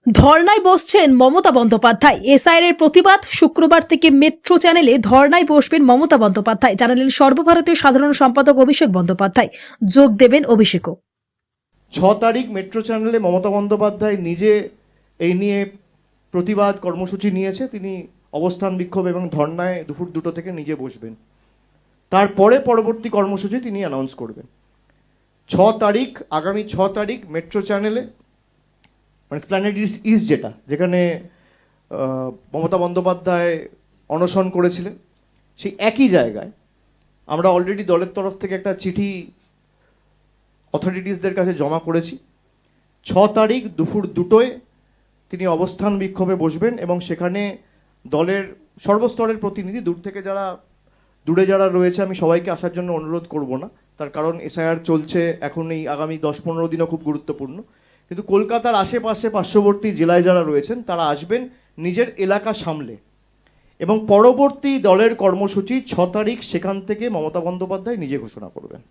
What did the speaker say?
ধর্নায় বসছেন মমতা বন্দ্যোপাধ্যায়। এসআইআর এর প্রতিবাদ। শুক্রবার থেকে মেট্রো চ্যানেলে ধর্নায় বসবেন মমতা বন্দ্যোপাধ্যায়, জানালেন সর্বভারতীয় সাধারণ সম্পাদক অভিষেক বন্দ্যোপাধ্যায়। যোগ দেবেন অভিষেকও। 6 তারিখ মেট্রো চ্যানেলে মমতা বন্দ্যোপাধ্যায় নিজে এই নিয়ে প্রতিবাদ কর্মসূচি নিয়েছে। তিনি অবস্থান বিক্ষোভ এবং ধর্নায় দুপুর 2টো থেকে নিজে বসবেন। তারপরে পরবর্তী কর্মসূচি তিনি অ্যানাউন্স করবেন। 6 তারিখ, আগামী 6 তারিখ মেট্রো চ্যানেলে, মানে প্ল্যানেট ইস্ট, যেখানে মমতা বন্দ্যোপাধ্যায় অনশন করেছিলেন, সেই একই জায়গায় আমরা অলরেডি দলের তরফ থেকে একটা চিঠি অথরিটিসদের কাছে জমা করেছি। 6 তারিখ দুপুর 2টোয় তিনি অবস্থান বিক্ষোভে বসবেন এবং সেখানে দলের সর্বস্তরের প্রতিনিধি, দূরে যারা রয়েছে, আমি সবাইকে আসার জন্য অনুরোধ করব না, তার কারণ এসআইআর চলছে এখন, এই আগামী 10-15 দিনও খুব গুরুত্বপূর্ণ। কিন্তু কলকাতার আশেপাশে পার্শ্ববর্তী জেলায় যারা রয়েছেন তারা আসবেন নিজের এলাকা সামলে, এবং পরবর্তী দলের কর্মসূচি 6 তারিখ সেখান থেকে মমতা বন্দ্যোপাধ্যায় নিজে ঘোষণা করবেন।